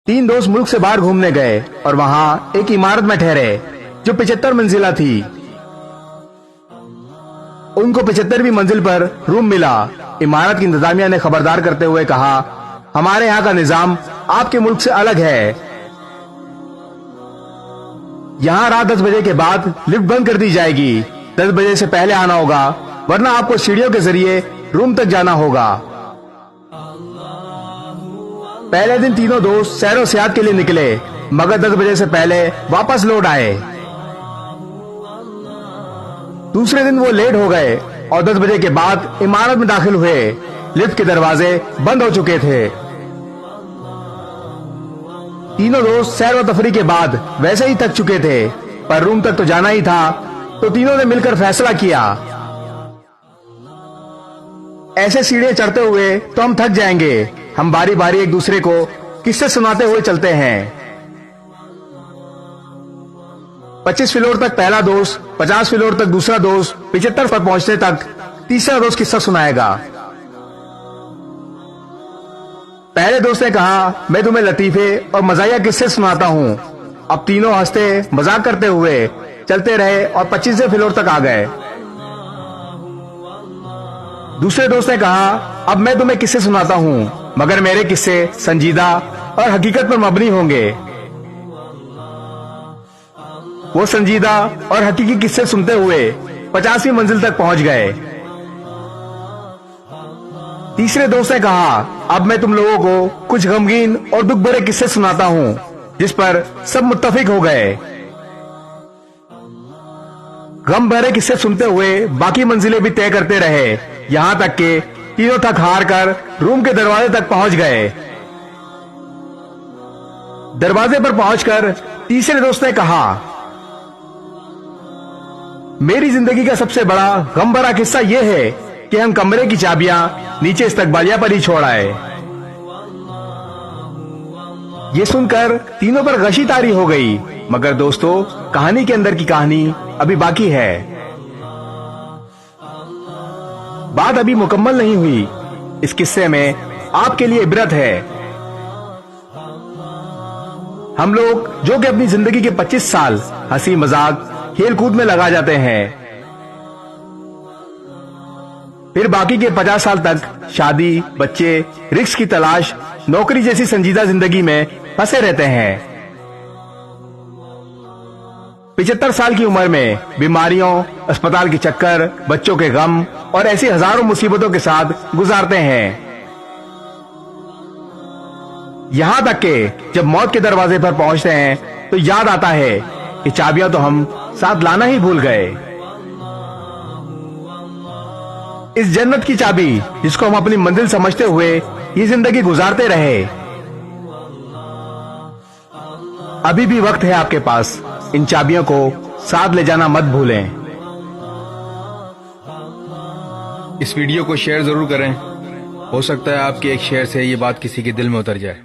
तीन दोस्त मुल्क से बाहर घूमने गए और वहां एक इमारत में ठहरे जो 75 मंजिला थी। उनको 75वीं मंजिल पर रूम मिला। इमारत की इंतजामिया ने खबरदार करते हुए कहा, हमारे यहाँ का निजाम आपके मुल्क से अलग है। यहाँ रात 10 बजे के बाद लिफ्ट बंद कर दी जाएगी। 10 बजे से पहले आना होगा, वरना आपको सीढ़ियों के जरिए रूम तक जाना होगा। पहले दिन तीनों दोस्त सैरो सियाहत के लिए निकले, मगर 10 बजे से पहले वापस लौट आए। दूसरे दिन वो लेट हो गए और 10 बजे के बाद इमारत में दाखिल हुए। लिफ्ट के दरवाजे बंद हो चुके थे। तीनों दोस्त सैर व तफरी के बाद वैसे ही थक चुके थे, पर रूम तक तो जाना ही था, तो तीनों ने मिलकर फैसला किया, ऐसे सीढ़ियां चढ़ते हुए तो हम थक जाएंगे। हम बारी बारी एक दूसरे को किस्से सुनाते हुए चलते हैं। 25 फ्लोर तक पहला दोस्त, 50 फ्लोर तक दूसरा दोस्त, 75 पर पहुंचने तक तीसरा दोस्त किस्सा सुनाएगा। पहले दोस्त ने कहा, मैं तुम्हें लतीफे और मजाया किस्से सुनाता हूँ। अब तीनों हंसते मजाक करते हुए चलते रहे और 25वें फ्लोर तक आ गए। दूसरे दोस्त ने कहा, अब मैं तुम्हें किस्से सुनाता हूँ, मगर मेरे किस्से संजीदा और हकीकत पर मबनी होंगे। वो संजीदा और हकीकी किस्से सुनते हुए 50वीं मंजिल तक पहुंच गए। तीसरे दोस्त ने कहा, अब मैं तुम लोगों को कुछ गमगीन और दुख भरे किस्से सुनाता हूँ, जिस पर सब मुत्तफिक हो गए। गम भरे किस्से सुनते हुए बाकी मंजिलें भी तय करते रहे, यहाँ तक कि तीनों थक हार कर रूम के दरवाजे तक पहुंच गए। दरवाजे पर पहुंचकर तीसरे दोस्त ने कहा, मेरी जिंदगी का सबसे बड़ा गम भरा किस्सा यह है कि हम कमरे की चाबियां नीचे इस्तकबालिया पर ही छोड़ आए। ये सुनकर तीनों पर गशी तारी हो गई, मगर दोस्तों, कहानी के अंदर की कहानी अभी बाकी है। बात अभी मुकम्मल नहीं हुई। इस किस्से में आपके लिए इबरत है। हम लोग जो कि अपनी जिंदगी के 25 साल हंसी मजाक खेल कूद में लगा जाते हैं, फिर बाकी के 50 साल तक शादी, बच्चे, रिस्क की तलाश, नौकरी जैसी संजीदा जिंदगी में फंसे रहते हैं। 75 साल की उम्र में बीमारियों, अस्पताल के चक्कर, बच्चों के गम और ऐसी हजारों मुसीबतों के साथ गुजारते हैं। यहाँ तक कि जब मौत के दरवाजे पर पहुंचते हैं तो याद आता है कि चाबियां तो हम साथ लाना ही भूल गए। इस जन्नत की चाबी जिसको हम अपनी मंजिल समझते हुए ये जिंदगी गुजारते रहे, अभी भी वक्त है आपके पास। इन चाबियों को साथ ले जाना मत भूलें। इस वीडियो को शेयर जरूर करें। हो सकता है आपके एक शेयर से ये बात किसी के दिल में उतर जाए।